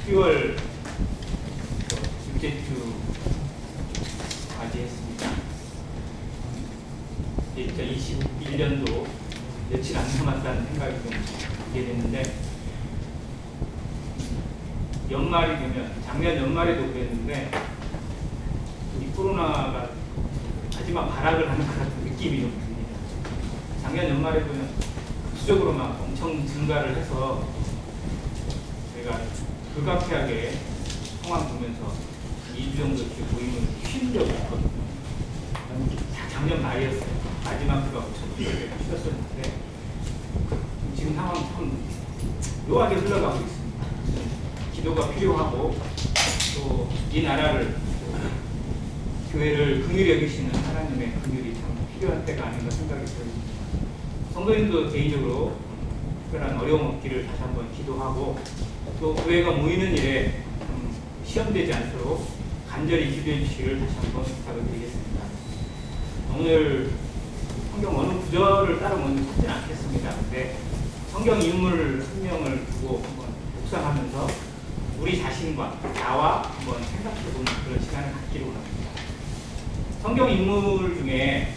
10월 둘째 주 맞이했습니다. 2021년도 며칠 안 남았다는 생각이 좀 들게 됐는데, 연말이 되면, 작년 연말에도 그랬는데 이 코로나가 마지막 발악을 하는 것 같은 느낌이 좀 듭니다. 작년 연말에도 급수적으로 막 엄청 증가를 해서 제가 불가피하게 상황 보면서 2주 정도 이렇게 모임을 쉰 적이 있거든요. 작년 말이었어요. 마지막 주가 저녁에 쉬었었는데 지금 상황이 참 묘하게 흘러가고 있습니다. 기도가 필요하고 또 이 나라를, 교회를 긍휼히 여기시는 하나님의 긍휼이 참 필요한 때가 아닌가 생각이 들습니다. 성도님도 개인적으로 특별한 어려움 없기를 다시 한번 기도하고, 또 교회가 모이는 일에 시험되지 않도록 간절히 기도해 주시기를 다시 한번 부탁을 드리겠습니다. 오늘 성경 어느 구절을 따로 먼저 찾지는 않겠습니다. 근데 성경 인물 한 명을 두고 한번 묵상하면서 우리 자신과 나와 한번 생각해보는 그런 시간을 갖기로 합니다. 성경 인물 중에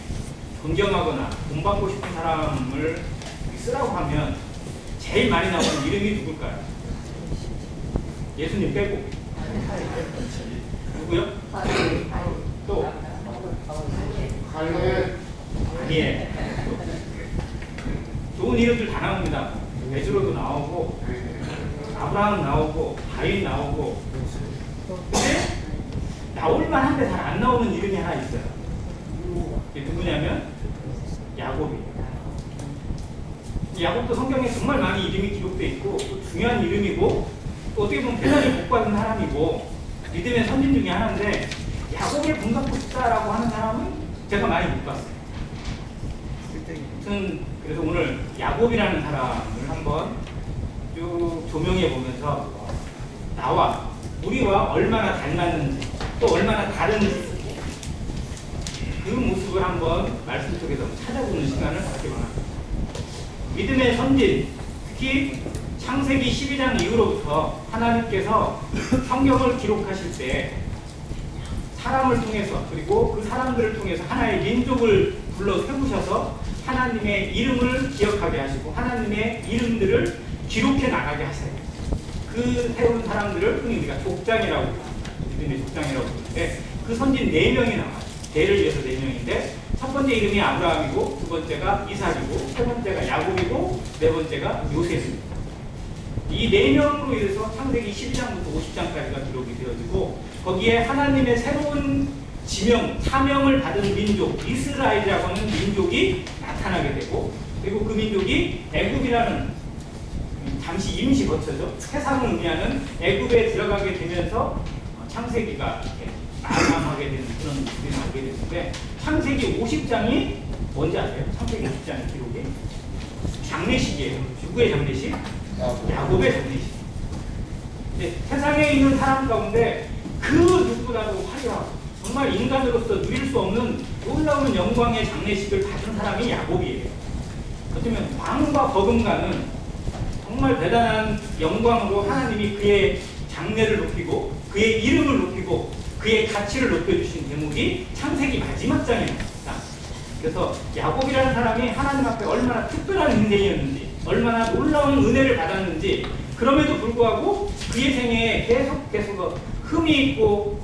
존경하거나 본받고 싶은 사람을 쓰라고 하면 제일 많이 나오는 이름이 누굴까요? 예수님 빼고. 누구요? 또? 아니에요. 좋은 이름들 다 나옵니다. 베드로도 나오고, 아브라함 나오고, 다윗 나오고. 근데 나올만한데 잘 안 나오는 이름이 하나 있어요. 이게 누구냐면 야곱이에요. 야곱도 성경에 정말 많이 이름이 기록되어 있고, 또 중요한 이름이고, 또 어떻게 보면 대단히 복받은 사람이고, 믿음의 선진 중에 하나인데, 야곱을 본받고 싶다라고 하는 사람은 제가 많이 못 봤어요. 그래서 오늘 야곱이라는 사람을 한번 쭉 조명해 보면서 나와, 우리와 얼마나 닮았는지, 또 얼마나 다른지, 그 모습을 한번 말씀 속에서 찾아보는 시간을 갖기로 합니다. 믿음의 선진, 특히 창세기 12장 이후로부터 하나님께서 성경을 기록하실 때 사람을 통해서, 그리고 그 사람들을 통해서 하나의 민족을 불러 세우셔서 하나님의 이름을 기억하게 하시고 하나님의 이름들을 기록해 나가게 하세요. 그 세운 사람들을 흔히 우리가 족장이라고, 믿음의 족장이라고 부르는데, 그 선진 4명이 나와요. 대를 이어서 4명인데, 첫 번째 이름이 아브라함이고, 두 번째가 이삭이고, 세 번째가 야곱이고, 네 번째가 요셉입니다. 이 4명으로 인해서 창세기 12장부터 50장까지가 기록이 되어지고, 거기에 하나님의 새로운 지명, 사명을 받은 민족, 이스라엘이라고 하는 민족이 나타나게 되고, 그리고 그 민족이 애굽이라는 잠시 임시 거처죠. 세상을 의미하는 애굽에 들어가게 되면서 창세기가 마감하게 되는 그런 모습이 나오게 되는데, 창세기 50장이 뭔지 아세요? 창세기 50장의 기록이 장례식이에요. 누구의 장례식? 야곱의 장례식. 근데 세상에 있는 사람 가운데 그 누구보다도 화려하고 정말 인간으로서 누릴 수 없는 놀라운 영광의 장례식을 받은 사람이 야곱이에요. 어쩌면 왕과 버금가는 정말 대단한 영광으로 하나님이 그의 장래를 높이고 그의 이름을 높이고 그의 가치를 높여주신 대목이 창세기 마지막 장에 나옵니다. 그래서 야곱이라는 사람이 하나님 앞에 얼마나 특별한 인생이었는지, 얼마나 놀라운 은혜를 받았는지, 그럼에도 불구하고 그의 생애에 계속 흠이 있고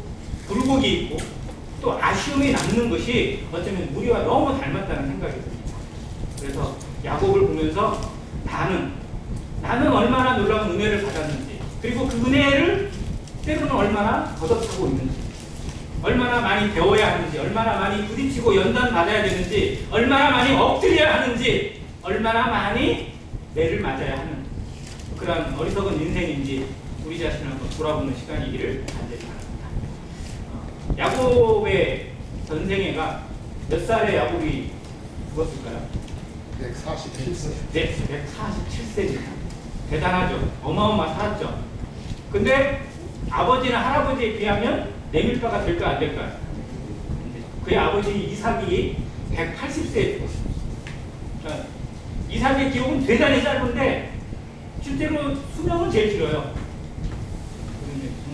굴곡이 있고 또 아쉬움이 남는 것이 어쩌면 우리와 너무 닮았다는 생각이 듭니다. 그래서 야곱을 보면서 나는 얼마나 놀라운 은혜를 받았는지, 그리고 그 은혜를 때로는 얼마나 거듭하고 있는지, 얼마나 많이 배워야 하는지, 얼마나 많이 부딪히고 연단 받아야 되는지, 얼마나 많이 엎드려야 하는지, 얼마나 많이 매를 맞아야 하는 그런 어리석은 인생인지 우리 자신을 한번 돌아보는 시간이기를 간절히 바랍니다. 야곱의 전생애가 몇 살에 야곱이 죽었을까요? 147세. 네, 147세입니다. 대단하죠. 어마어마 살았죠. 근데 아버지나 할아버지에 비하면 내밀바가 될까 안 될까요? 그의 아버지 이삭이 180세에 죽었습니다. 그러니까 이삭의 기록은 대단히 짧은데 실제로 수명은 제일 길어요.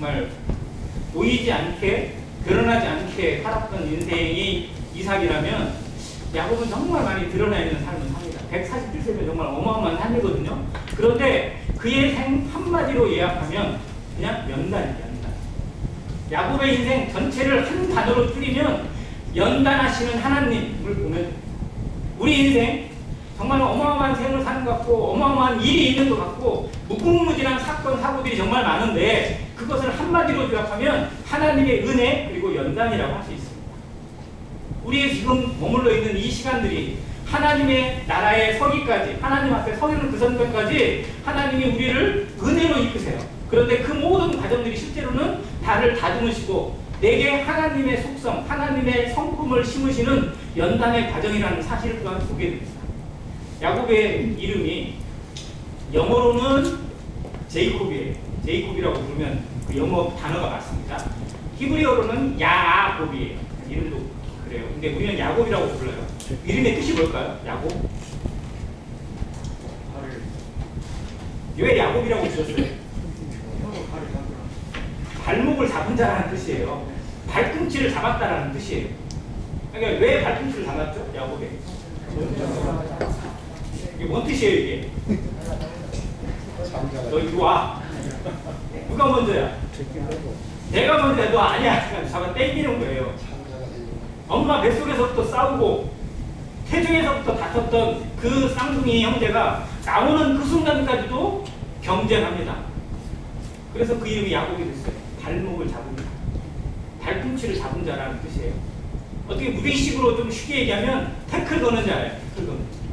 정말 보이지 않게 드러나지 않게 살았던 인생이 이삭이라면 야곱은 정말 많이 드러나 있는 삶을 삽니다. 147세면 정말 어마어마한 삶이거든요. 그런데 그의 생 한마디로 요약하면 그냥 연단이에요. 연단. 야곱의 인생 전체를 한 단어로 줄이면 연단하시는 하나님을 보면 우리 인생 정말 어마어마한 생을 사는 것 같고 어마어마한 일이 있는 것 같고 무궁무진한 사건 사고들이 정말 많은데 그것을 한마디로 요약하면 하나님의 은혜 그리고 연단이라고 할 수 있습니다. 우리의 지금 머물러 있는 이 시간들이 하나님의 나라에 서기까지 하나님 앞에 서기는 그 순간까지 하나님이 우리를 은혜로 이끄세요. 그런데 그 모든 과정들이 실제로는 나를 다듬으시고 내게 하나님의 속성, 하나님의 성품을 심으시는 연단의 과정이라는 사실을 또한 보게 됩니다. 야곱의 이름이 영어로는 제이콥이에요. 제이콥이라고 부르면 그 영어 단어가 맞습니다. 히브리어로는 야곱이에요. 이름도 그래요. 근데 우리는 야곱이라고 불러요. 이름의 뜻이 뭘까요? 야곱? 왜 야곱이라고 지었어요? 발목을 잡은 자라는 뜻이에요. 발꿈치를 잡았다라는 뜻이에요. 그러니까 왜 발꿈치를 잡았죠? 야곱에. 이게 뭔 뜻이에요 이게? 너 이리 와. 누가 먼저야? 내가 먼저야. 너 아니야. 잡아 땡기는 거예요. 엄마 뱃속에서부터 싸우고 태중에서부터 다퉜던 그 쌍둥이 형제가 나오는 그 순간까지도 경쟁합니다. 그래서 그 이름이 야곱이 됐어요. 발목을 잡은 자. 발꿈치를 잡은 자라는 뜻이에요. 어떻게 우리식으로 좀 쉽게 얘기하면 태클 거는 자예요. 태클 거는.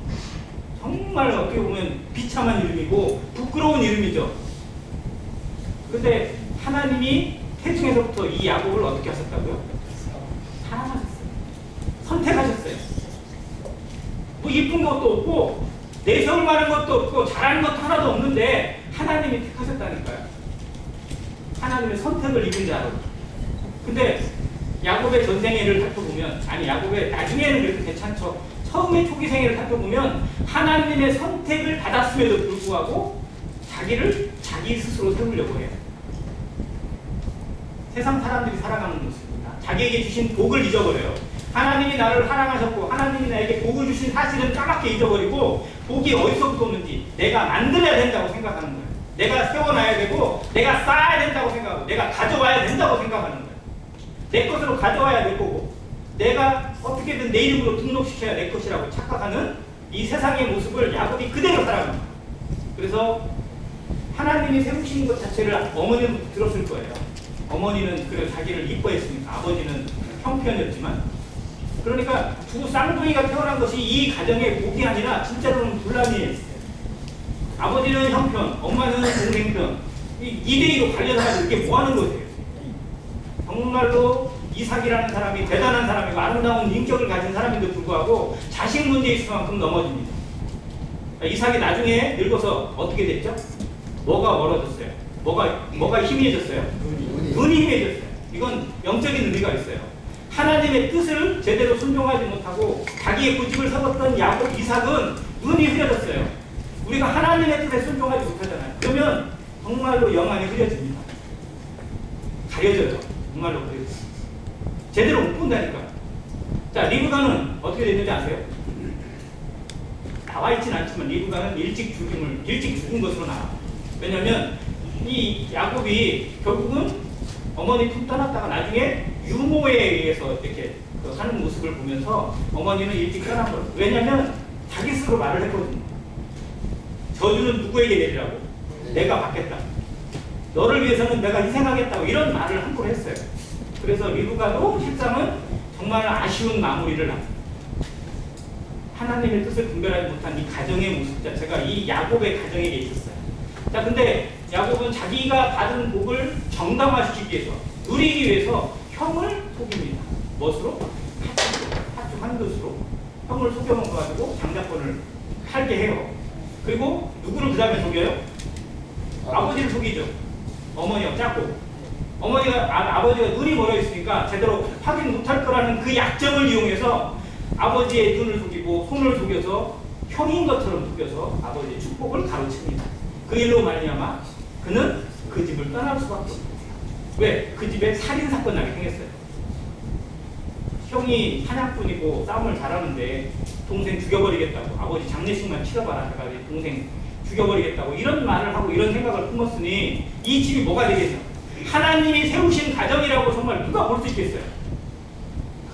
정말 어떻게 보면 비참한 이름이고 부끄러운 이름이죠. 그런데 하나님이 태중에서부터 이 야곱을 어떻게 하셨다고요? 사랑하셨어요. 선택하셨어요. 뭐 이쁜 것도 없고 내세울 만한 것도 없고 잘하는 것도 하나도 없는데 하나님이 택하셨다니까요. 하나님의 선택을 입은 자로. 근데 야곱의 전생애를 살펴보면 아니 야곱의 나중에는 그래도 괜찮죠. 처음에 초기 생애를 살펴보면 하나님의 선택을 받았음에도 불구하고 자기를 자기 스스로 세우려고 해요. 세상 사람들이 살아가는 모습입니다. 자기에게 주신 복을 잊어버려요. 하나님이 나를 사랑하셨고 하나님이 나에게 복을 주신 사실은 까맣게 잊어버리고 복이 어디서부터 오는지 내가 만들어야 된다고 생각하는 거예요. 내가 세워놔야 되고 내가 쌓아야 된다고 생각하고 내가 가져와야 된다고 생각하는 거예요. 내 것으로 가져와야 될 거고 내가 어떻게든 내 이름으로 등록시켜야 내 것이라고 착각하는 이 세상의 모습을 야곱이 그대로 살아갑니다. 그래서 하나님이 세우신 것 자체를 어머니는 들었을 거예요. 어머니는 그래 자기를 이뻐했으니까 아버지는 형편이었지만 그러니까 두 쌍둥이가 태어난 것이 이 가정의 복이 아니라 진짜로는 분란이에요. 아버지는 형편, 엄마는 동생편 2대2로 갈려서 이게 뭐하는 거예요. 정말로 이삭이라는 사람이 대단한 사람이고 아름다운 인격을 가진 사람인데도 불구하고 자식 문제에 있을 만큼 넘어집니다. 이삭이 나중에 늙어서 어떻게 됐죠? 뭐가 멀어졌어요? 뭐가 희미해졌어요? 눈이 희미해졌어요. 이건 영적인 의미가 있어요. 하나님의 뜻을 제대로 순종하지 못하고 자기의 고집을 세웠던 야곱 이삭은 눈이 흐려졌어요. 우리가 하나님의 뜻에 순종하지 못하잖아요. 그러면 정말로 영안이 흐려집니다. 가려져요. 정말로 가려져요. 제대로 못 본다니까. 자, 리브가는 어떻게 됐는지 아세요? 나와 있진 않지만 리브가는 일찍 죽은 것으로 나와. 왜냐면 이 야곱이 결국은 어머니 품 떠났다가 나중에 유모에 의해서 이렇게 하는 모습을 보면서 어머니는 일찍 떠난 거예요. 왜냐면 자기 스스로 말을 했거든요. 저주는 누구에게 내리라고? 내가 받겠다. 너를 위해서는 내가 희생하겠다고 이런 말을 함부로 했어요. 그래서 리브가도 실상은 정말 아쉬운 마무리를 합니다. 하나님의 뜻을 분별하지 못한 이 가정의 모습 자체가 이 야곱의 가정에게 있었어요. 자, 근데 야곱은 자기가 받은 복을 정당화시키기 위해서, 누리기 위해서 형을 속입니다. 무엇으로? 팥죽 한 그릇으로 형을 속여먹어가지고 장자권을 팔게 해요. 그리고 누구를 그 다음에 속여요? 아버지를 속이죠. 어머니가 작고 어머니가 아버지가 눈이 멀어 있으니까 제대로 확인 못할 거라는 그 약점을 이용해서 아버지의 눈을 속이고 손을 속여서 형인 것처럼 속여서 아버지의 축복을 가로챕니다. 그 일로 말미암아 그는 그 집을 떠날 수밖에 없습니다. 왜? 그 집에 살인사건 나게 생겼어요. 형이 사냥꾼이고 싸움을 잘하는데 동생 죽여버리겠다고, 아버지 장례식만 치러봐라 해가지고 동생 죽여버리겠다고 이런 말을 하고 이런 생각을 품었으니 이 집이 뭐가 되겠어? 하나님이 세우신 가정이라고 정말 누가 볼 수 있겠어요?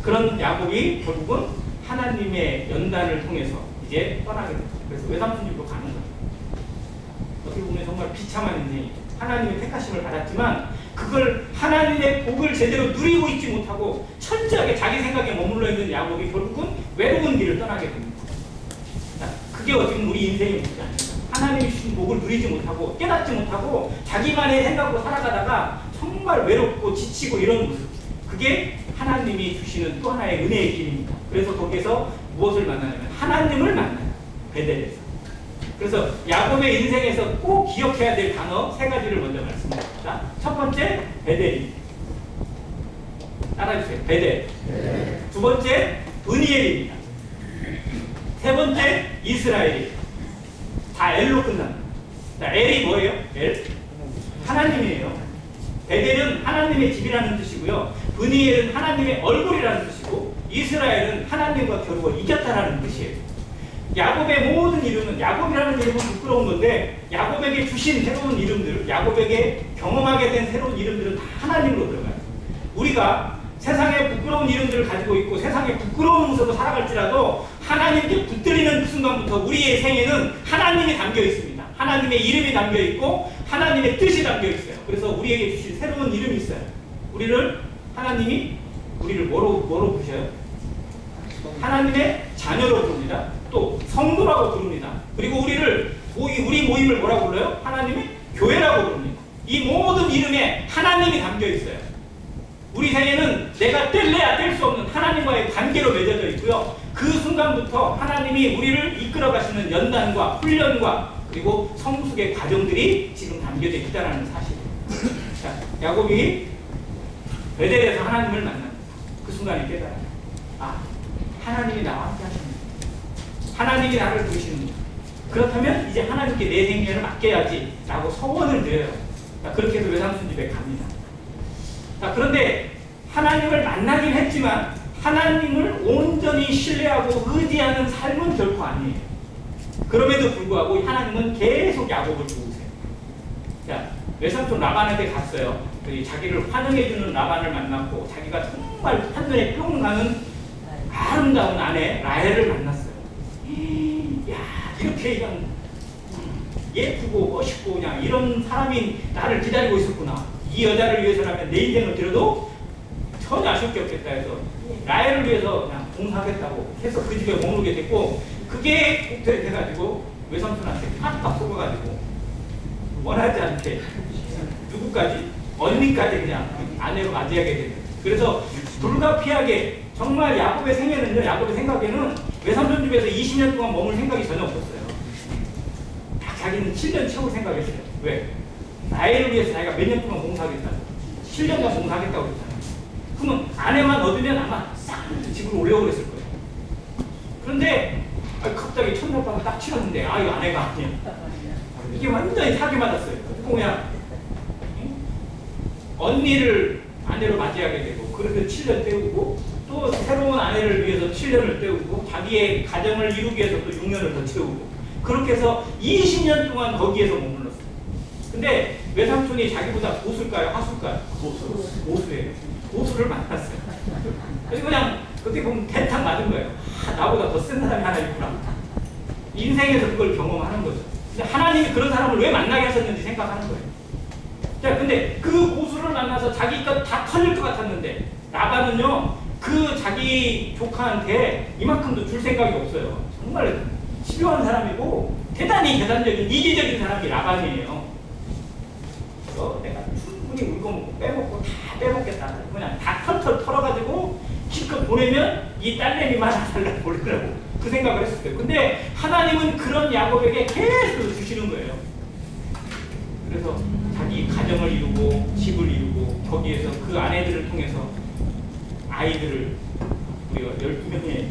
그런 야곱이 결국은 하나님의 연단을 통해서 이제 떠나게 됩니다. 그래서 외삼촌 집으로 가는 거예요. 어떻게 보면 정말 비참한 인생이, 하나님의 택하심을 받았지만 그걸 하나님의 복을 제대로 누리고 있지 못하고 철저하게 자기 생각에 머물러 있는 야곱이 결국은 외로운 길을 떠나게 됩니다. 자, 그게 어떻게 보면 우리 인생의 모습이 아닙니다. 하나님이 주신 복을 누리지 못하고 깨닫지 못하고 자기만의 생각으로 살아가다가 정말 외롭고 지치고 이런 모습, 그게 하나님이 주시는 또 하나의 은혜의 길입니다. 그래서 거기에서 무엇을 만나냐면 하나님을 만나요. 베델에서. 그래서 야곱의 인생에서 꼭 기억해야 될 단어 세 가지를 먼저 말씀드립니다. 첫 번째, 베델입니다. 따라해주세요. 베델. 두 번째, 브니엘입니다. 세 번째, 이스라엘입니다. 다 L로 끝납니다. 자, L이 뭐예요? L? 하나님이에요. 베델은 하나님의 집이라는 뜻이고요. 브니엘은 하나님의 얼굴이라는 뜻이고, 이스라엘은 하나님과 겨루어 이겼다라는 뜻이에요. 야곱의 모든 이름은, 야곱이라는 이름은 부끄러운 건데 야곱에게 주신 새로운 이름들, 야곱에게 경험하게 된 새로운 이름들은 다 하나님으로 들어가요. 우리가 세상에 부끄러운 이름들을 가지고 있고 세상에 부끄러운 모습으로 살아갈지라도 하나님께 붙들리는 그 순간부터 우리의 생에는 하나님이 담겨 있습니다. 하나님의 이름이 담겨 있고 하나님의 뜻이 담겨 있어요. 그래서 우리에게 주신 새로운 이름이 있어요. 하나님이 우리를 뭐로 부르셔요? 하나님의 자녀로 부릅니다. 또 성도라고 부릅니다. 그리고 우리 모임을 뭐라고 불러요? 하나님의 교회라고 부릅니다. 이 모든 이름에 하나님이 담겨 있어요. 우리 생에는 내가 뗄래야 뗄 수 없는 하나님과의 관계로 맺어져 있고요. 그 순간부터 하나님이 우리를 이끌어 가시는 연단과 훈련과 그리고 성숙의 과정들이 지금 담겨져 있다는 사실이에요. 자, 야곱이 베델에서 하나님을 만납니다. 그 순간에 깨달아요. 아, 하나님이 나와 함께 하십니다. 하나님이 나를 부르시는구나. 그렇다면 이제 하나님께 내 생명을 맡겨야지 라고 서원을 드려요. 자, 그렇게 해서 외삼촌 집에 갑니다. 자, 그런데 하나님을 만나긴 했지만 하나님을 온전히 신뢰하고 의지하는 삶은 결코 아니에요. 그럼에도 불구하고 하나님은 계속 야곱을 도우세요. 자, 외삼촌 라반에게 갔어요. 자기를 환영해주는 라반을 만났고 자기가 정말 한눈에 뿅 가는 아름다운 아내 라헬을 만났어요. 야, 이렇게 그냥 예쁘고 멋있고 그냥 이런 사람이 나를 기다리고 있었구나. 이 여자를 위해서라면 내 인생을 드려도 전혀 아쉬울 게 없겠다 해서 라헬을 위해서 그냥 봉사하겠다고 해서 그 집에 머물게 됐고, 그게 돼가지고 외삼촌한테 팍팍 속아가지고 원하지 않게 누구까지? 언니까지 그냥 아내로 맞이하게 되는. 그래서 불가피하게 정말 야곱의 생애는요, 야곱의 생각에는 외삼촌 집에서 20년 동안 머물 생각이 전혀 없었어요. 딱 자기는 7년 채울 생각했어요. 왜? 나이를 위해서 자기가 몇 년 동안 봉사하겠다고, 7년간 봉사하겠다고 그랬잖아요. 그러면 아내만 얻으면 아마 싹 집으로 오려고 그랬을 거예요. 그런데 갑자기 첫날 밤을 딱 치렀는데 이거 아내가 아니야. 이게 완전히 사기 맞았어요. 그냥 언니를 아내로 맞이하게 되고, 그렇게 7년 때우고 또 새로운 아내를 위해서 7년을 때우고 자기의 가정을 이루기 위해서 또 6년을 더 채우고, 그렇게 해서 20년 동안 거기에서 머물렀어요. 근데 외삼촌이 자기보다 고수일까요? 하수일까요? 고수예요. 고수를 만났어요. 그래서 그냥 그때 보면 대탕 맞은 거예요. 나보다 더 센 사람이 하나 있구나. 인생에서 그걸 경험하는 거죠. 근데 하나님이 그런 사람을 왜 만나게 하셨는지 생각하는 거예요. 자, 근데 그 고수를 만나서 자기 것 다 털릴 것 같았는데 라반은요, 그 자기 조카한테 이만큼도 줄 생각이 없어요. 정말 집요한 사람이고 대단히 계산적인 이기적인 사람이 라반이에요. 그래서 내가 충분히 물거먹고 빼먹고 다 빼먹겠다. 그냥 다 털털 털어가지고 기껏 보내면 이 딸내미만 달라고 보내라고 그 생각을 했었어요. 근데 하나님은 그런 야곱에게 계속 주시는 거예요. 그래서 자기 가정을 이루고 집을 이루고 거기에서 그 아내들을 통해서 아이들을, 우리가 12명의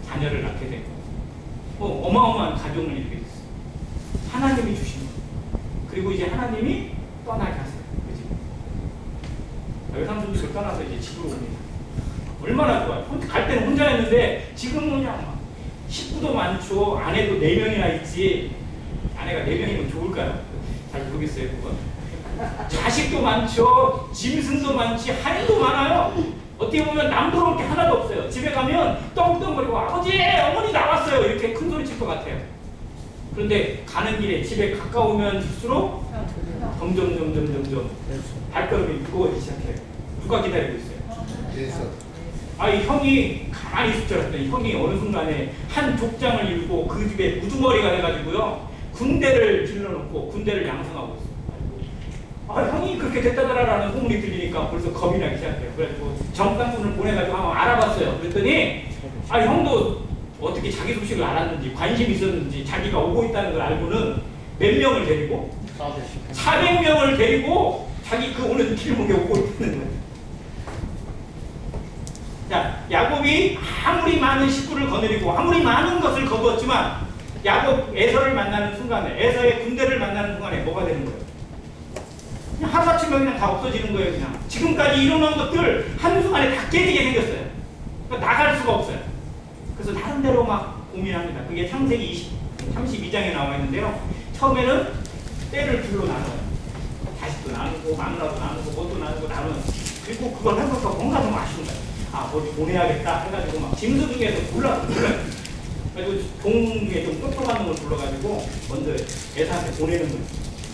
자녀를 낳게 되고 어마어마한 가정을 이루게 됐어요. 하나님이 주신 거. 그리고 이제 하나님이 떠나게 하세요. 그치? 외삼촌집을 떠나서 이제 집으로 옵니다. 얼마나 좋아요. 갈 때는 혼자였는데 지금은 그냥 막 식구도 많죠. 아내도 4명이나 있지. 아내가 4명이면 좋을까요? 잘 모르겠어요 그건. 자식도 많죠. 짐승도 많지. 할일도 많아요. 어떻게 보면 남부러울 게 하나도 없어요. 집에 가면 떵떵거리고 아버지 어머니 나왔어요 이렇게 큰 소리 칠 것 같아요. 그런데 가는 길에 집에 가까우면일수록 점점 발걸음이 무거워지기 시작해요. 누가 기다리고 있어요? 예서. 이 형이 가만히 있을 줄 알았더니 형이 어느 순간에 한 족장을 이루고 그 집에 우두머리가 돼가지고요 군대를 질러놓고 군대를 양성하고 있어요. 형이 그렇게 됐다더라라는 소문이 들리니까 벌써 겁이 나기 시작해요. 그래가지고 정당군을 보내가지고 한번 알아봤어요. 그랬더니 형도 어떻게 자기 소식을 알았는지 관심이 있었는지 자기가 오고 있다는 걸 알고는 몇 명을 데리고 400명을 데리고 자기 그 오는 길목에 오고 있다는 거예요. 자, 야곱이 아무리 많은 식구를 거느리고 아무리 많은 것을 거두었지만 야곱 에서를 만나는 순간에 에서의 군대를 만나는 순간에 뭐가 되는 거예요? 그냥 하루아침에 그냥 다 없어지는 거예요. 그냥 지금까지 이뤄놓은 것들 한순간에 다 깨지게 생겼어요. 그러니까 나갈 수가 없어요. 그래서 나름대로 막 고민합니다. 그게 창세기 32장에 나와 있는데요. 처음에는 때를 둘로 나눠요. 자식도 나누고 마누라도 나누고 뭣도 나누고 나누는. 그리고 그걸 해보니까 뭔가 좀 아쉬운 거예요. 어디 보내야겠다 해가지고 막 짐승 중에서 골라요. 그리고 종 중에 좀 똑똑한 놈을 불러가지고 먼저 에서한테 보내는 거예요.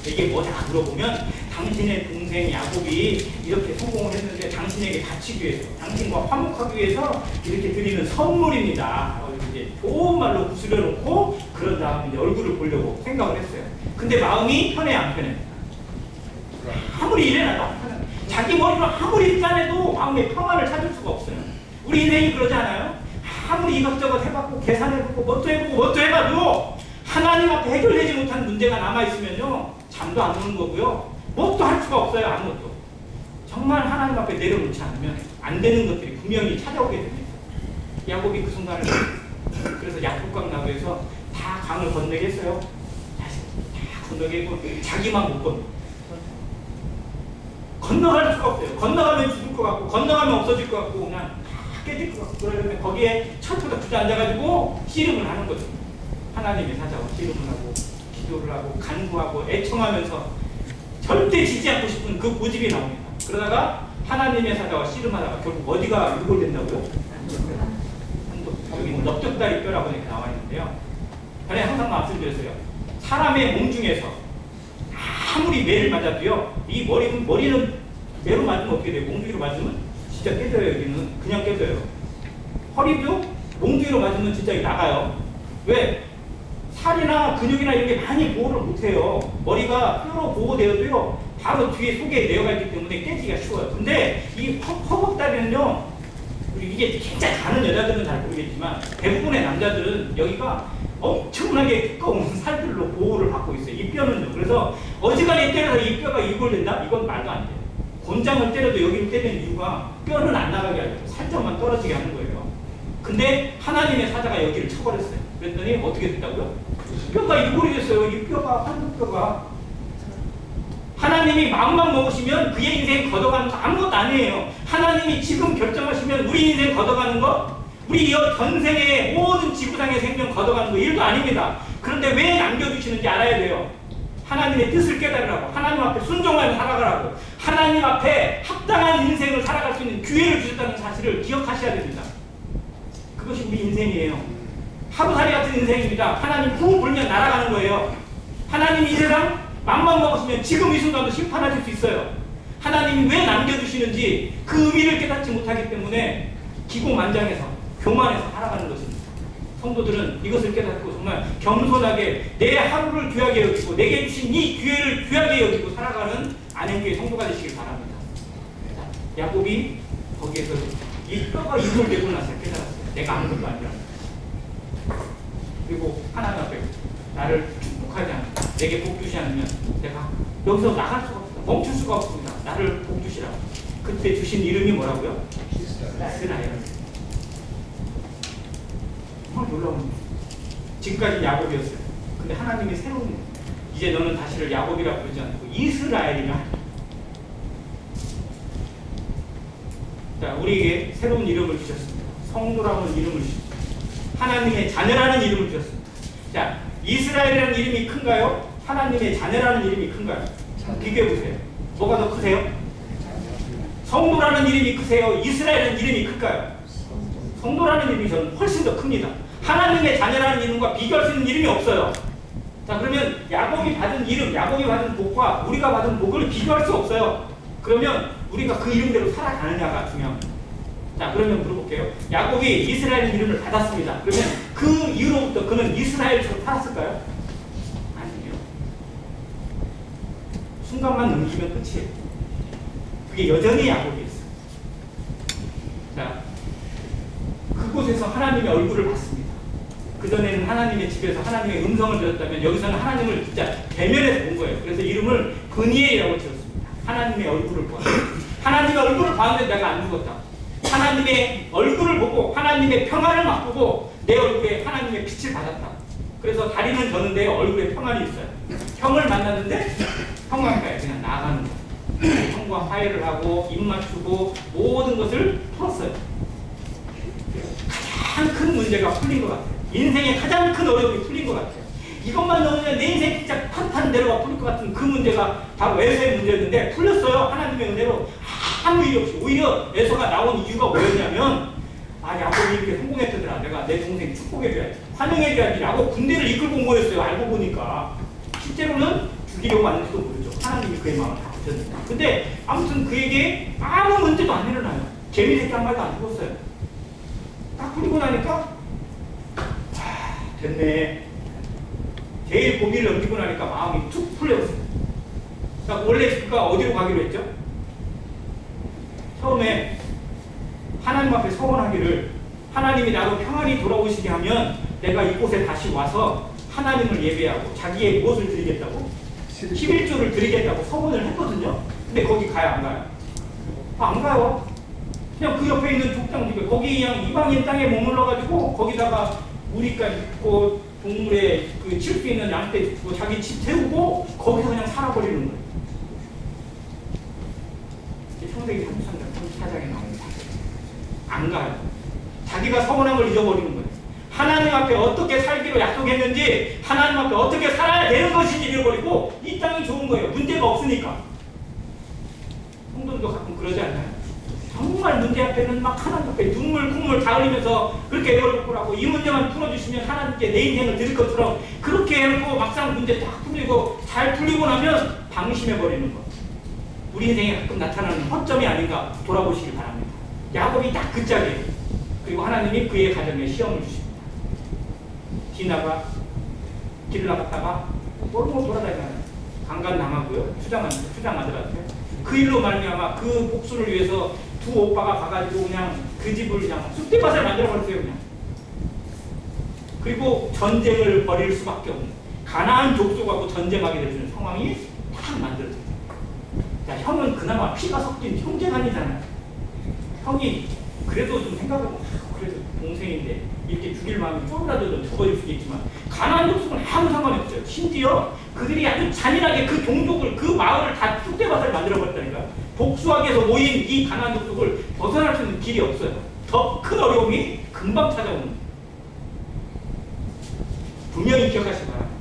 이게 뭐냐 물어보면 당신의 동생 야곱이 이렇게 성공을 했는데 당신에게 바치기 위해서 당신과 화목하기 위해서 이렇게 드리는 선물입니다. 이제 좋은 말로 구슬려 놓고 그런 다음에 이제 얼굴을 보려고 생각을 했어요. 근데 마음이 편해 안 편해? 아무리 이래놔도 안 편해. 자기 머리로 아무리 짜내도 마음의 평안을 찾을 수가 없어요. 우리 인생이 그러지 않아요? 아무리 이것저것 해봤고 계산해보고 뭣도 해보고 뭣도 해봐도 하나님 앞에 해결되지 못한 문제가 남아있으면요 잠도 안 오는 거고요 뭣도 할 수가 없어요. 아무것도. 정말 하나님 앞에 내려놓지 않으면 안 되는 것들이 분명히 찾아오게 됩니다. 야곱이 그 순간을 그래서 약속강 나루에서 다 강을 건너게 했어요. 다 건너게 했고 자기만 못 건너. 건너갈 수가 없어요. 건너가면 죽을 것 같고 건너가면 없어질 것 같고 그냥 다 깨질 것 같고 그러면 거기에 철부터 주저앉아가지고 씨름을 하는 거죠. 하나님의 사자와 씨름을 하고 기도를 하고 간구하고 애청하면서 절대 지지 않고 싶은 그 고집이 나옵니다. 그러다가 하나님의 사자와 씨름하다가 결국 어디가 유골된다고요? 여기 넓적다리 뼈라고 이렇게 나와 있는데요. 전에 항상 말씀드렸어요. 사람의 몸 중에서 아무리 매를 맞아도요, 이 머리는 매로 맞으면 어떻게 돼요? 몽둥이로 맞으면 진짜 깨져요. 여기는 그냥 깨져요. 허리도 몽둥이로 맞으면 진짜 나가요. 왜? 살이나 근육이나 이런 게 많이 보호를 못해요. 머리가 뼈로 보호되어도요, 바로 뒤에 속에 내려가 있기 때문에 깨지기가 쉬워요. 근데 이 허벅다리는요, 이게 진짜 가는 여자들은 잘 모르겠지만 대부분의 남자들은 여기가 엄청나게 두꺼운 살들로 보호를 받고 있어요. 이 뼈는요. 그래서 어지간히 때려서 이 뼈가 이골된다? 이건 말도 안 돼요. 곤장을 때려도 여기를 때리는 이유가 뼈는 안 나가게 하려고 살짝만 떨어지게 하는 거예요. 근데 하나님의 사자가 여기를 쳐버렸어요. 그랬더니 어떻게 됐다고요? 뼈가 이골이 됐어요. 이 뼈가, 한쪽뼈가. 하나님이 마음만 먹으시면 그의 인생 걷어가는 거 아무것도 아니에요. 하나님이 지금 결정하시면 우리 인생 걷어가는 거, 우리 전생의 모든 지구상의 생명 걷어가는 거 일도 아닙니다. 그런데 왜 남겨주시는지 알아야 돼요. 하나님의 뜻을 깨달으라고, 하나님 앞에 순종하며 살아가라고, 하나님 앞에 합당한 인생을 살아갈 수 있는 기회를 주셨다는 사실을 기억하셔야 됩니다. 그것이 우리 인생이에요. 하루살이 같은 인생입니다. 하나님 후 불면 날아가는 거예요. 하나님 이 세상 맘만 먹으시면 지금 이 순간도 심판하실 수 있어요. 하나님이 왜 남겨주시는지 그 의미를 깨닫지 못하기 때문에 기고만장해서 교만해서 살아가는 것입니다. 성도들은 이것을 깨닫고 정말 겸손하게 내 하루를 귀하게 여기고 내게 주신 이 기회를 귀하게 여기고 살아가는 안행교의 성도가 되시길 바랍니다. 야곱이 거기에서 이 뼈가 이골되고 나서 깨달았어요. 내가 아무것도 아니라. 그리고 하나님 앞에 나를 축복하지 않고 내게 복 주시 않으면 내가 여기서 나갈 수가 없다. 멈출 수가 없습니다. 나를 복 주시라고. 그때 주신 이름이 뭐라고요? 이스라엘. 정말 놀라운 일. 지금까지 야곱이었어요. 근데 하나님이 새로운 이제 너는 다시를 야곱이라 부르지 않고 이스라엘이라. 자, 우리에게 새로운 이름을 주셨습니다. 성도라는 이름을 주셨습니다. 하나님의 자녀라는 이름을 주셨습니다. 자, 이스라엘이라는 이름이 큰가요? 하나님의 자녀라는 이름이 큰가요? 비교해 보세요. 뭐가 더 크세요? 성도라는 이름이 크세요? 이스라엘이라는 이름이 클까요? 성도라는 이름이 저는 훨씬 더 큽니다. 하나님의 자녀라는 이름과 비교할 수 있는 이름이 없어요. 자, 그러면 야곱이 받은 이름, 야곱이 받은 복과 우리가 받은 복을 비교할 수 없어요. 그러면 우리가 그 이름대로 살아가느냐가 중요합니다. 자, 그러면 물어볼게요. 야곱이 이스라엘 이름을 받았습니다. 그러면 그 이후로부터 그는 이스라엘처럼 살았을까요? 아니에요. 순간만 넘기면 끝이에요. 그게 여전히 야곱이었어요. 자, 그곳에서 하나님의 얼굴을 봤습니다. 그전에는 하나님의 집에서 하나님의 음성을 들었다면 여기서는 하나님을 진짜 대면에서 본 거예요. 그래서 이름을 그니엘이라고 지었습니다. 하나님의 얼굴을 보았다. 하나님의 얼굴을 봤는데 내가 안 죽었다. 하나님의 얼굴을 보고 하나님의 평안을 맛보고 내 얼굴에 하나님의 빛을 받았다. 그래서 다리는 저는데 얼굴에 평안이 있어요. 형을 만났는데 평안가에 그냥 나가는 거예요. 형과 화해를 하고 입 맞추고 모든 것을 풀었어요. 가장 큰 문제가 풀린 것 같아요. 인생의 가장 큰 어려움이 풀린 것 같아요. 이것만 넣으면 내 인생 진짜 탄탄 대로가 풀릴 것 같은 그 문제가 바로 에서의 문제였는데 풀렸어요. 하나님의 은혜로 아무 일 없이. 오히려 에서가 나온 이유가 뭐였냐면, 아, 야곱이 이렇게 성공했더라. 내가 내 동생 축복해줘야지, 환영해줘야지 라고 군대를 이끌고 온 거였어요. 알고 보니까 실제로는 죽이려고 왔는지도 모르죠. 하나님이 그의 마음을 다 붙였습니다. 근데 아무튼 그에게 아무 문제도 안 일어나요. 개미새끼 한 마리도 안 죽었어요. 딱 풀리고 나니까 됐네. 제일 고비를 넘기고 나니까 마음이 툭 풀렸어요. 그러니까 원래 그가 어디로 가기로 했죠? 처음에 하나님 앞에 서원하기를, 하나님이 나로 평안히 돌아오시게 하면 내가 이곳에 다시 와서 하나님을 예배하고 자기의 무엇을 드리겠다고? 11조를 드리겠다고 서원을 했거든요. 근데 거기 가요, 안 가요? 안 가요. 그냥 그 옆에 있는 족장집에 거기 그냥 이방인 땅에 머물러가지고 거기다가 우리까지 있고 동물에 그 칠 수 있는 양떼 주고 자기 집 세우고 거기서 그냥 살아버리는 거예요. 창세기 33장 34장에 나옵니다. 안 가요. 자기가 서원한 걸 잊어버리는 거예요. 하나님 앞에 어떻게 살기로 약속했는지, 하나님 앞에 어떻게 살아야 되는 것인지 잃어버리고 이 땅이 좋은 거예요. 문제가 없으니까. 성도들도 가끔 그러지 않나요? 정말 문제 앞에는 막 하나님 앞에 눈물 콧물 다 흘리면서 그렇게 애걸복걸하고 이 문제만 풀어주시면 하나님께 내 인생을 드릴 것처럼 그렇게 해놓고 막상 문제 딱 풀리고 잘 풀리고 나면 방심해버리는 것. 우리 인생에 가끔 나타나는 허점이 아닌가 돌아보시기 바랍니다. 야곱이 딱 그 짝이에요. 그리고 하나님이 그의 가정에 시험을 주십니다. 길 나갔다가 모르고 돌아다니잖아요. 강간당하고요. 추장 아들한테. 그 일로 말미암아 그 복수를 위해서 두 오빠가 가가지고 그냥 그 집을 그냥 쑥대밭을 만들어버렸어요. 그냥. 그리고 전쟁을 벌일 수밖에 없는, 가나안 족속하고 전쟁하게 되는 상황이 딱 만들어져요. 자, 형은 그나마 피가 섞인 형제간이잖아요. 형이 그래도 좀 생각하고, 그래도 동생인데 이렇게 죽일 마음이 조금이라도 좀 적어질 수도 있지만 가나안 족속은 아무 상관이 없어요. 심지어 그들이 아주 잔인하게 그 동족을, 그 마을을 다 쑥대밭을 만들어버렸다니까. 복수하기 위해서 모인 이 가나안 족속을 벗어날 수 있는 길이 없어요. 더 큰 어려움이 금방 찾아오는 거예요. 분명히 기억하시기 바랍니다.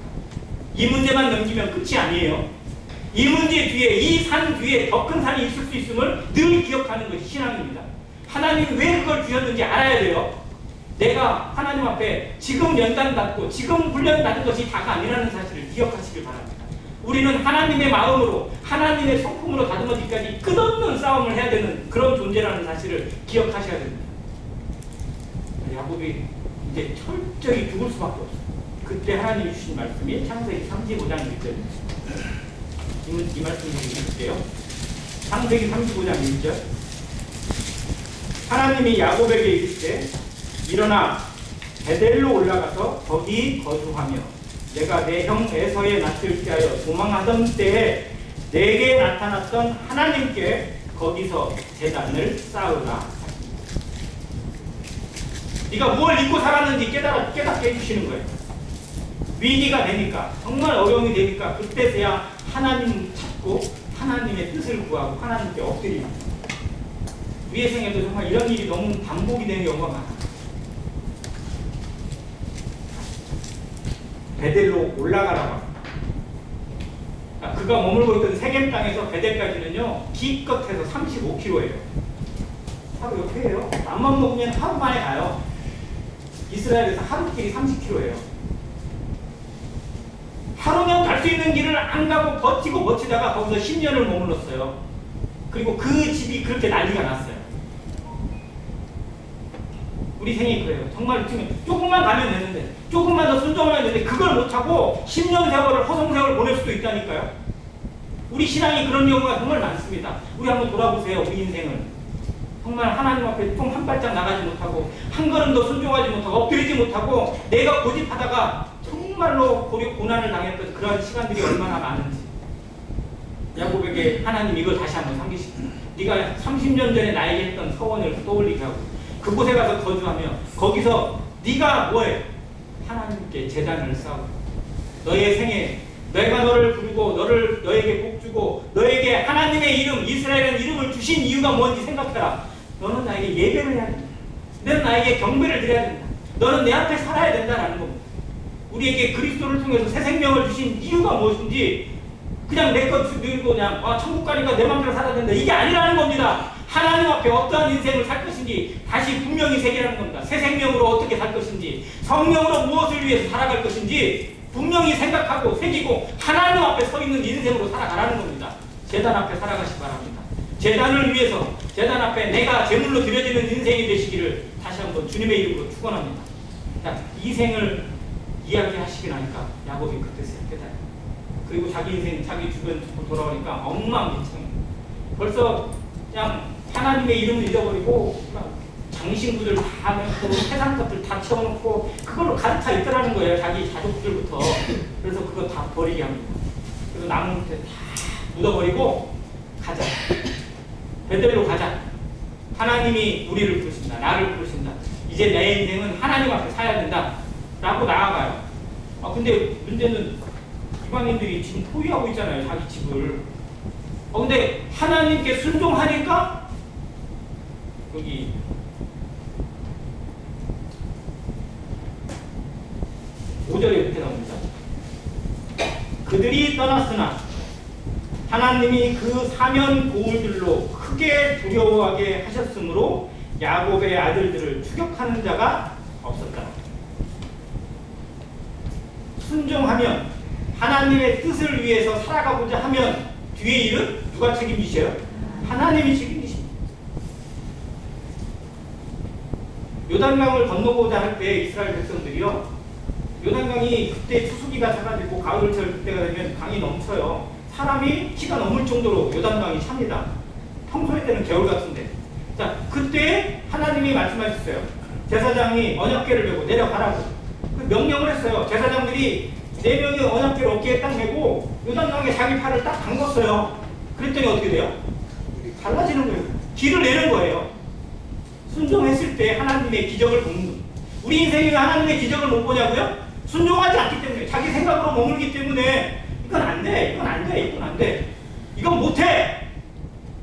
이 문제만 넘기면 끝이 아니에요. 이 문제 뒤에, 이 산 뒤에 더 큰 산이 있을 수 있음을 늘 기억하는 것이 신앙입니다. 하나님이 왜 그걸 주셨는지 알아야 돼요. 내가 하나님 앞에 지금 연단 받고 지금 훈련 받은 것이 다가 아니라는 사실을 기억하시길 바랍니다. 우리는 하나님의 마음으로, 하나님의 성품으로 다듬어지기까지 끝없는 싸움을 해야 되는 그런 존재라는 사실을 기억하셔야 됩니다. 야곱이 이제 철저히 죽을 수밖에 없어요. 그때 하나님이 주신 말씀이 창세기 35장 1절입니다. 이 말씀 좀 읽을게요. 창세기 35장 1절. 하나님이 야곱에게 이르시되 일어나 베델로 올라가서 거기 거주하며 내가 내 형 에서의 낯을 피하여 도망하던 때에 내게 나타났던 하나님께 거기서 제단을 쌓으라. 네가 무엇을 잊고 살았는지 깨닫게 해주시는 거예요. 위기가 되니까, 정말 어려움이 되니까 그때서야 하나님 찾고 하나님의 뜻을 구하고 하나님께 엎드립니다. 우리의 생에도 정말 이런 일이 너무 반복이 되는 경우가 많아. 베델로 올라가라고 합니다. 그가 머물고 있던 세겜 땅에서 베델까지는요, 기껏해서 35km예요. 바로 옆에예요. 맘만 먹으면 하루 만에 가요. 이스라엘에서 하루길이 30km예요. 하루면 갈 수 있는 길을 안 가고 버티고 버티다가 거기서 10년을 머물렀어요. 그리고 그 집이 그렇게 난리가 났어요. 우리 생이 그래요. 정말 지금 조금만 가면 되는데, 조금만 더 순종하면 되는데, 그걸 못하고 10년 세월을 허송세월 보낼 수도 있다니까요. 우리 신앙이 그런 경우가 정말 많습니다. 우리 한번 돌아보세요. 우리 인생을 정말 하나님 앞에 좀 한 발짝 나가지 못하고, 한 걸음 더 순종하지 못하고, 엎드리지 못하고, 내가 고집하다가 정말로 고난을 당했던 그런 시간들이 얼마나 많은지. 야곱에게 하나님 이걸 다시 한번 상기시키고, 네가 30년 전에 나에게 했던 서원을 떠올리게 하고, 그곳에 가서 거주하며 거기서 네가 뭐해? 하나님께 제단을 쌓고, 너의 생에 내가 너를 부르고 너에게 복 주고 너에게 하나님의 이름, 이스라엘이라는 이름을 주신 이유가 뭔지 생각해라. 너는 나에게 예배를 해야 된다. 너는 나에게 경배를 드려야 된다. 너는 내 앞에 살아야 된다라는 겁니다. 우리에게 그리스도를 통해서 새 생명을 주신 이유가 무엇인지, 그냥 내 것 들고 그냥 천국 가니까 내 맘대로 살아야 된다, 이게 아니라는 겁니다. 하나님 앞에 어떠한 인생을 살 것인지 다시 분명히 새기라는 겁니다. 새 생명으로 어떻게 살 것인지, 성령으로 무엇을 위해서 살아갈 것인지 분명히 생각하고 새기고 하나님 앞에 서 있는 인생으로 살아가라는 겁니다. 제단 앞에 살아가시기 바랍니다. 제단을 위해서 제단 앞에 내가 제물로 드려지는 인생이 되시기를 다시 한번 주님의 이름으로 축원합니다. 이 생을 이야기하시긴 하니까 야곱이 그때서야 깨달아요. 그리고 자기 인생, 자기 주변 돌아오니까 엉망진창. 벌써 그냥 하나님의 이름을 잊어버리고 장신구들 다 하고 세상 것들 다 채워놓고 그걸로 가득 차 있더라는 거예요. 자기 가족들부터. 그래서 그거 다 버리게 합니다. 그래서 나무 밑에 다 묻어버리고 가자. 베델로 가자. 하나님이 우리를 부르신다. 나를 부르신다. 이제 내 인생은 하나님 앞에 사야 된다. 라고 나아가요. 근데 문제는 이방인들이 지금 포위하고 있잖아요. 자기 집을. 근데 하나님께 순종하니까 여기 5절에 이렇게 나옵니다. 그들이 떠났으나 하나님이 그 사면 고울들로 크게 두려워하게 하셨으므로 야곱의 아들들을 추격하는 자가 없었다. 순종하면, 하나님의 뜻을 위해서 살아가고자 하면 뒤에 일은 누가 책임지셔요? 하나님이 책임지십니다. 요단강을 건너고자 할 때 이스라엘 백성들이요, 요단강이 그때 추수기가 차가지고 가을철 그때가 되면 강이 넘쳐요. 사람이 키가 넘을 정도로 요단강이 찹니다. 평소에 때는 겨울 같은데. 자, 그때 하나님이 말씀하셨어요. 제사장이 언약궤를 메고 내려가라고 그 명령을 했어요. 제사장들이 4명이 언약궤를 어깨에 딱 메고 요단강에 자기 팔을 딱 담궜어요. 그랬더니 어떻게 돼요? 달라지는 거예요. 길을 내는 거예요. 순종했을 때 하나님의 기적을 보는 거예요. 우리 인생이 하나님의 기적을 못 보냐고요? 순종하지 않기 때문에, 자기 생각으로 머물기 때문에 이건 안 돼, 이건 안 돼, 이건 안 돼, 이건 못해,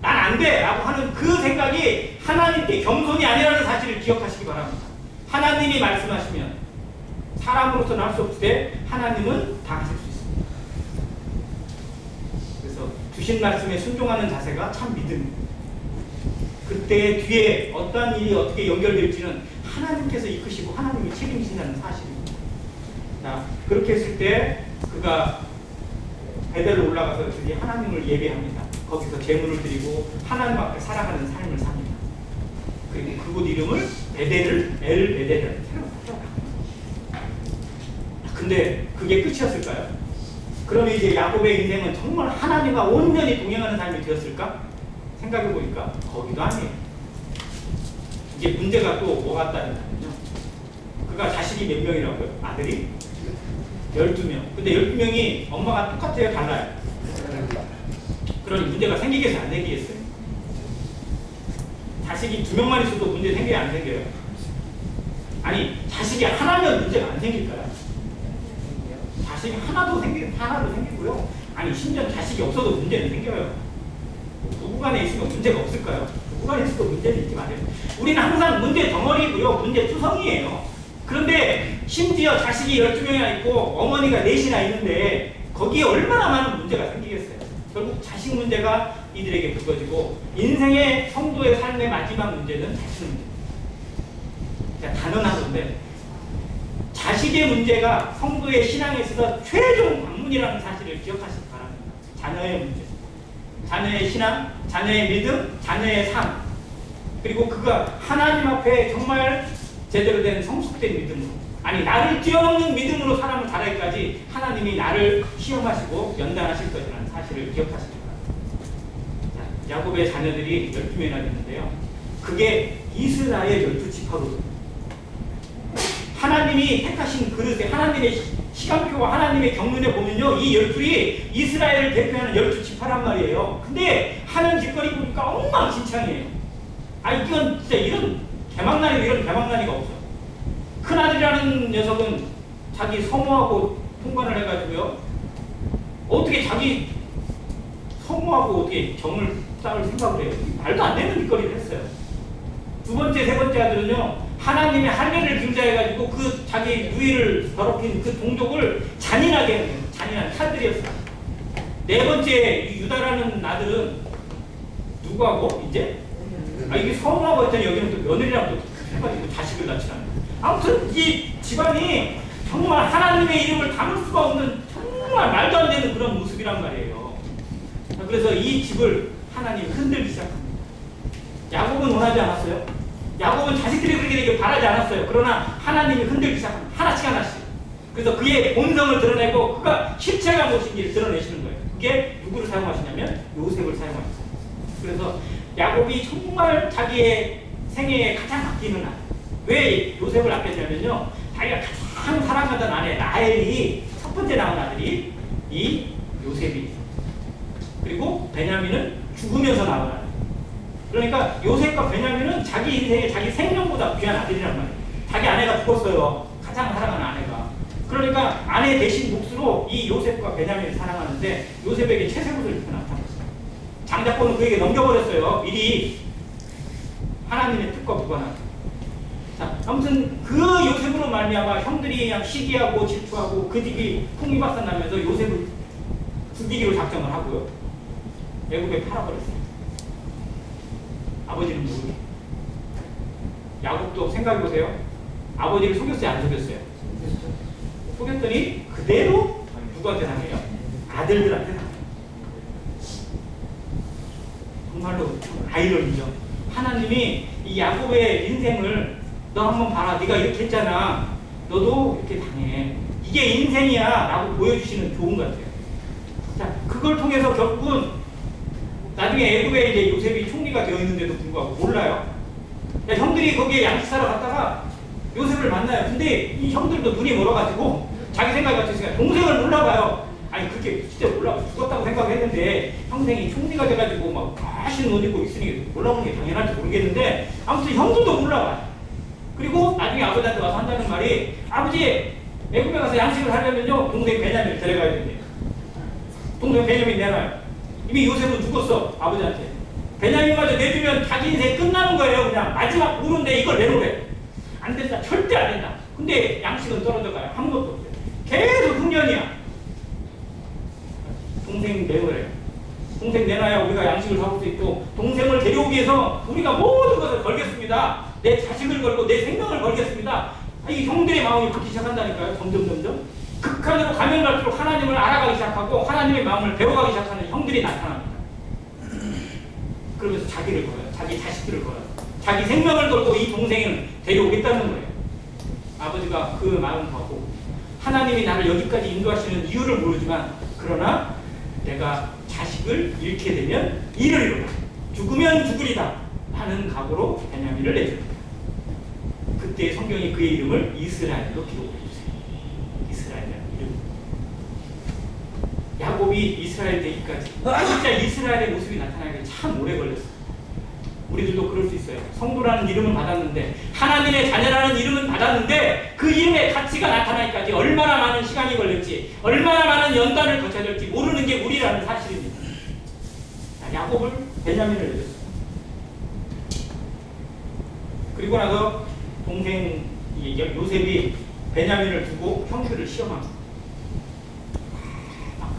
난 안 돼 라고 하는 그 생각이 하나님께 겸손이 아니라는 사실을 기억하시기 바랍니다. 하나님이 말씀하시면 사람으로서는 할 수 없을 때 하나님은 다 하실 수 있습니다. 그래서 주신 말씀에 순종하는 자세가 참 믿음입니다. 그때 뒤에 어떠한 일이 어떻게 연결될지는 하나님께서 이끄시고 하나님이 책임지신다는 사실입니다. 자, 그렇게 했을 때 그가 베델로 올라가서 드디 하나님을 예배합니다. 거기서 제물을 드리고 하나님 앞에 살아가는 삶을 삽니다. 그리고 그곳 이름을 베델을 엘베델을 새로 바꿔요. 근데 그게 끝이었을까요? 그러면 이제 야곱의 인생은 정말 하나님과 온전히 동행하는 삶이 되었을까? 생각해보니까 거기도 아니에요. 이제 문제가 또 뭐가 있다면요, 그가 자식이 몇 명이라고요? 아들이? 12명. 근데 12명이 엄마가 똑같아요? 달라요? 그러니 문제가 생기겠어요? 안 생기겠어요? 자식이 2명만 있어도 문제 생겨요? 안 생겨요? 아니, 자식이 하나면 문제가 안 생길까요? 자식이 하나도 생기고요. 아니, 심지어 자식이 없어도 문제는 생겨요. 부부간에 있으면 문제가 없을까요? 부부간에 있어도 문제는 있지 말아요. 우리는 항상 문제 덩어리고요, 문제 투성이에요. 그런데 심지어 자식이 12명이나 있고 어머니가 4이나 있는데 거기에 얼마나 많은 문제가 생기겠어요. 결국 자식 문제가 이들에게 불거지고 인생의 성도의 삶의 마지막 문제는 자식 문제입니다. 그러니까 단언한 건데 자식의 문제가 성도의 신앙에 있어서 최종 관문이라는 사실을 기억하시기 바랍니다. 자녀의 문제, 자녀의 신앙, 자녀의 믿음, 자녀의 삶, 그리고 그가 하나님 앞에 정말 제대로 된 성숙된 믿음으로, 아니 나를 뛰어넘는 믿음으로 사람을 자라기까지 하나님이 나를 시험하시고 연단하실 것이라는 사실을 기억하시기 바랍니다. 자, 야곱의 자녀들이 12명이나 됐는데요. 그게 이스라엘 12지파로 하나님이 택하신 그릇에 하나님의 시간표와 하나님의 경륜에 보면요, 이 12이 이스라엘을 대표하는 12지파란 말이에요. 근데 하는 짓거리 보니까 엉망진창이에요. 아, 이건 진짜 이런 개망난이가 없어. 큰아들이라는 녀석은 자기 성모하고 통관을 해가지고요, 어떻게 자기 성모하고 어떻게 정을 쌓을 생각을 해요. 말도 안 되는 짓거리를 했어요. 두 번째, 세 번째 아들은요, 하나님의 할례를 빙자해가지고 그 자기 누이를 더럽힌 그 동족을 잔인하게 해요. 잔인한 칼들이었어요. 네 번째 유다라는 아들은 누구하고 이제? 아, 이게 성하고 했더니 여기는 또 며느리랑 또 해가지고 자식을 낳지는 않아요. 아무튼 이 집안이 정말 하나님의 이름을 담을 수가 없는 정말 말도 안 되는 그런 모습이란 말이에요. 그래서 이 집을 하나님이 흔들기 시작합니다. 야곱은 원하지 않았어요. 야곱은 자식들이 그렇게 되길 바라지 않았어요. 그러나 하나님이 흔들기 시작합니다. 하나씩 하나씩. 그래서 그의 본성을 드러내고 그가 실체가 무엇인지를 드러내시는 거예요. 그게 누구를 사용하시냐면 요셉을 사용하셨어요. 그래서 야곱이 정말 자기의 생애에 가장 아끼는 아들. 왜 요셉을 아꼈냐면요, 자기가 가장 사랑하던 아내 라헬이 첫 번째 낳은 아들이 이 요셉이, 그리고 베냐민은 죽으면서 낳은 아들. 그러니까 요셉과 베냐민은 자기 인생에 자기 생명보다 귀한 아들이란 말이에요. 자기 아내가 죽었어요. 가장 사랑하는 아내가. 그러니까 아내 대신 몫으로 이 요셉과 베냐민을 사랑하는데 요셉에게 채색옷을 입고 나타났어요. 장자권은 그에게 넘겨버렸어요. 미리 하나님의 뜻과 무관하게. 자, 아무튼 그 요셉으로 말미암아 형들이 그냥 시기하고 질투하고 그 집이 풍비박산 나면서 요셉을 죽이기로 작정을 하고요, 애굽에 팔아버렸어요. 아버지는 모르게. 야곱도 생각해보세요. 아버지를 속였어요, 안 속였어요? 속였더니 그대로 누구한테 당해요? 아들들한테 당해요. 정말로 아이러니죠. 하나님이 이 야곱의 인생을 너 한번 봐라. 네가 이렇게 했잖아. 너도 이렇게 당해. 이게 인생이야 라고 보여주시는 교훈 같아요. 자, 그걸 통해서 결국은 나중에 애굽에 이제 요셉이 총리가 되어 있는데도 불구하고 몰라요. 야, 형들이 거기에 양식 사러 갔다가 요셉을 만나요. 근데 이 형들도 눈이 멀어가지고 자기 생각이 같으니까 동생을 몰라봐요. 아니 그렇게 진짜 몰라 죽었다고 생각했는데 형생이 총리가 돼가지고 막 하신 옷 입고 있으니 몰라보는 게 당연할지 모르겠는데 아무튼 형들도 몰라봐요. 그리고 나중에 아버지한테 와서 한다는 말이, 아버지 애굽에 가서 양식을 하려면요 동생 베냐민을 데려가야 된대요. 동생 베냐민 내놔요. 이미 요셉은 죽었어. 아버지한테 베냐민마저 내주면 자기 인생 끝나는 거예요. 그냥 마지막 우는데 이걸 내놓으래. 안 된다. 절대 안 된다. 근데 양식은 떨어져 가요. 아무것도 없어요. 계속 흉년이야. 동생 내놓으래요. 동생 내놔야 우리가 양식을 사올 수 있고, 동생을 데려오기 위해서 우리가 모든 것을 걸겠습니다. 내 자식을 걸고 내 생명을 걸겠습니다. 이 형들의 마음이 바뀌기 시작한다니까요. 점점 극한으로 가면 갈수록 하나님을 알아가기 시작하고 하나님의 마음을 배워가기 시작하는 형들이 나타납니다. 그러면서 자기를 걸어요. 자기 자식들을 걸어요. 자기 생명을 걸고 이 동생을 데려오겠다는 거예요. 아버지가 그 마음을 갖고 하나님이 나를 여기까지 인도하시는 이유를 모르지만, 그러나 내가 자식을 잃게 되면 이를 이루라. 죽으면 죽으리다 하는 각오로 베냐민을 내줍니다. 그때 성경이 그의 이름을 이스라엘로 기록해 주세요. 이스라엘이라는 이름. 야곱이 이스라엘 되기까지 진짜 이스라엘의 모습이 나타나기 참 오래 걸렸어요. 우리들도 그럴 수 있어요. 성도라는 이름은 받았는데, 하나님의 자녀라는 이름은 받았는데 그 이름의 가치가 나타나기까지 얼마나 많은 시간이 걸릴지, 얼마나 많은 연단을 거쳐야 될지 모르는 게 우리라는 사실입니다. 야곱을 베냐민을 내줬어요. 그리고 나서 동생 요셉이 베냐민을 두고 형들을 시험합니다.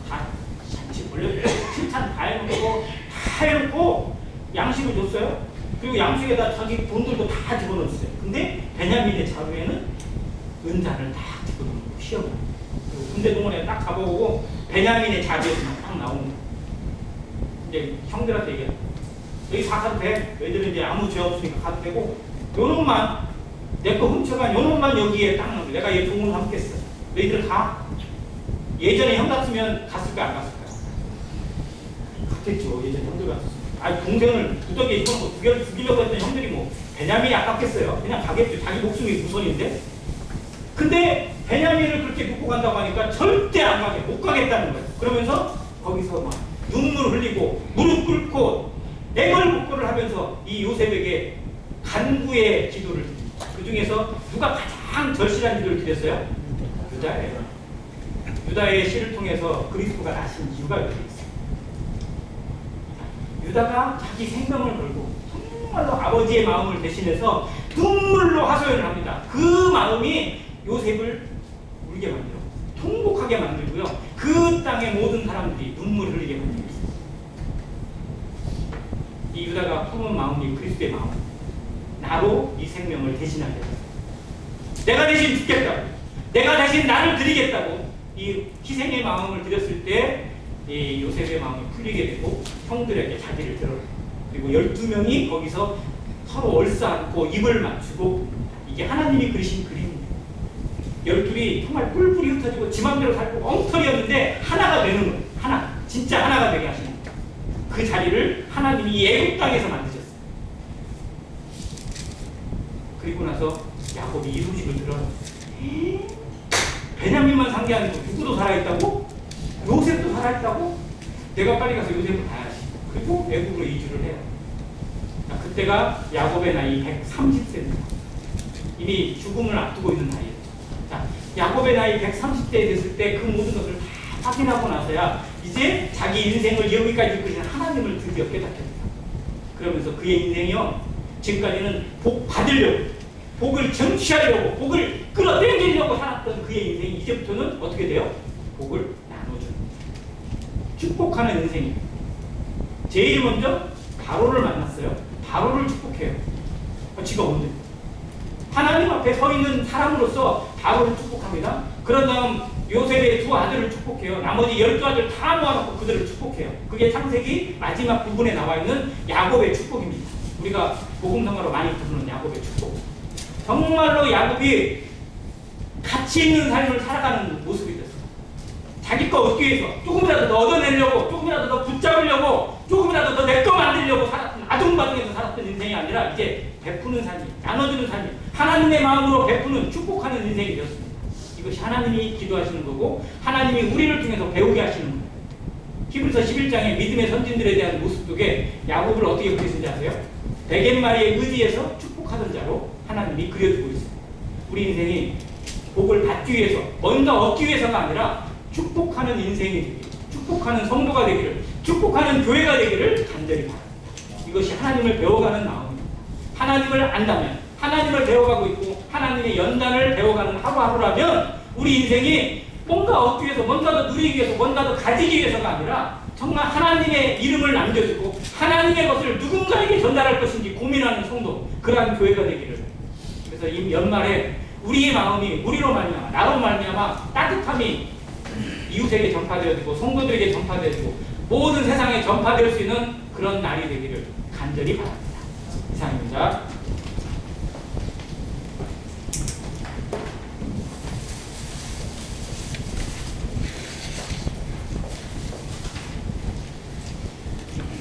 다 잔치 올려주고 칭찬 다 해놓고 양식을 줬어요. 그리고 양식에다 자기 돈들도 다 집어넣었어요. 근데 베냐민의 자루에는 은단을 다 집어넣고 시험을. 그리고 군대 동원에 딱 잡아오고 베냐민의 자리에서만 딱 나오는 거예요. 이제 형들한테 얘기해요. 여기 다 가도 돼. 너희들은 이제 아무 죄 없으니까 가도 되고 요놈만 내 거 훔쳐간 요놈만 여기에 딱 넣어. 내가 얘 동원 삼겠어. 너희들 가. 예전에 형 같으면 갔을까 안 갔을까요? 갔겠죠. 예전에 형들 같았으면. 아니 동생을 구더기에 집어넣고 두 개를 죽이려고 했던 형들이 뭐 베냐민이 아깝겠어요. 그냥 가겠죠. 자기 목숨이 우선인데. 근데 베냐민을 그렇게 놓고 간다고 하니까 절대 안 가게, 못 가겠다는 거예요. 그러면서 거기서 막 눈물 흘리고 무릎 꿇고 애걸복걸을 하면서 이 요셉에게 간구의 기도를 드립니다. 그 중에서 누가 가장 절실한 기도를 드렸어요? 유다예요. 유다의 시를 통해서 그리스도가 나신 이유가 여기 있어요. 유다가 자기 생명을 걸고 정말로 아버지의 마음을 대신해서 눈물로 하소연을 합니다. 그 마음이 요셉을 울게 만들어 통곡하게 만들고요. 그 땅의 모든 사람들이 눈물을 흘리게 만들고 있습니다. 이 유다가 품은 마음이 그리스도의 마음. 나로 이 생명을 대신하겠다. 내가 대신 죽겠다고. 내가 대신 나를 드리겠다고. 이 희생의 마음을 드렸을 때 이 요셉의 마음이 풀리게 되고 형들에게 자기를 들어요. 그리고 12명이 거기서 서로 얼싸안고 입을 맞추고 이게 하나님이 그리신 그림입니다. 12이 정말 뿔뿔이 흩어지고 지 맘대로 살고 엉터리였는데 하나가 되는 거예요. 하나. 진짜 하나가 되게 하시는 거예요. 그 자리를 하나님이 이 애굽 땅에서 만드셨어요. 그리고 나서 야곱이 이 소식을 들어요. 베냐민만 산 게 아니고 누구도 살아있다고? 요셉도 살아있다고? 내가 빨리 가서 요셉을 봐야지. 그리고 애굽으로 이주를 해요. 자, 그때가 야곱의 나이 130세입니다. 이미 죽음을 앞두고 있는 나이예요. 자, 야곱의 나이 130세 됐을 때 그 모든 것을 다 확인하고 나서야 이제 자기 인생을 여기까지 이끄시는 하나님을 드디어 깨닫게 됩니다. 그러면서 그의 인생이요, 지금까지는 복 받으려고, 복을 쟁취하려고, 복을 끌어당기려고 살았던 그의 인생이 이제부터는 어떻게 돼요? 복을 나눠주는, 축복하는 인생입니다. 제일 먼저 바로를 만났어요. 바로를 축복해요. 지가 뭔데? 하나님 앞에 서 있는 사람으로서 바로를 축복합니다. 그런 다음 요셉의 두 아들을 축복해요. 나머지 12아들 다 모아놓고 그들을 축복해요. 그게 창세기 마지막 부분에 나와 있는 야곱의 축복입니다. 우리가 복음성가로 많이 부르는 야곱의 축복. 정말로 야곱이 가치 있는 삶을 살아가는 모습이 됐어요. 자기 거 얻기 위해서 조금이라도 더 얻어내려고, 조금이라도 더 붙잡으려고, 조금이라도 더 내 거 만들려고 살았던, 아둥바둥해서 살았던 인생이 아니라 이제 베푸는 삶이, 나눠주는 삶이, 하나님의 마음으로 베푸는, 축복하는 인생이 되었습니다. 이것이 하나님이 기도하시는 거고 하나님이 우리를 통해서 배우게 하시는 거예요. 히브리서 11장의 믿음의 선진들에 대한 모습 속에 야곱을 어떻게 그리신지 아세요? 베갯마리에 의지해서 축복하던 자로 하나님이 그려주고 있어요. 우리 인생이 복을 받기 위해서, 뭔가 얻기 위해서가 아니라 축복하는 인생이 되기를, 축복하는 성도가 되기를, 축복하는 교회가 되기를 간절히 바랍니다. 이것이 하나님을 배워가는 마음입니다. 하나님을 안다면, 하나님을 배워가고 있고 하나님의 연단을 배워가는 하루하루라면 우리 인생이 뭔가 얻기 위해서, 뭔가 더 누리기 위해서, 뭔가 더 가지기 위해서가 아니라 정말 하나님의 이름을 남겨주고 하나님의 것을 누군가에게 전달할 것인지 고민하는 성도, 그러한 교회가 되기를. 그래서 이 연말에 우리의 마음이 우리로 말미암아, 나로 말미암아 따뜻함이 이웃에게 전파되어지고 성도들에게 전파되어지고 모든 세상에 전파될 수 있는 그런 날이 되기를 간절히 바랍니다. 이상입니다.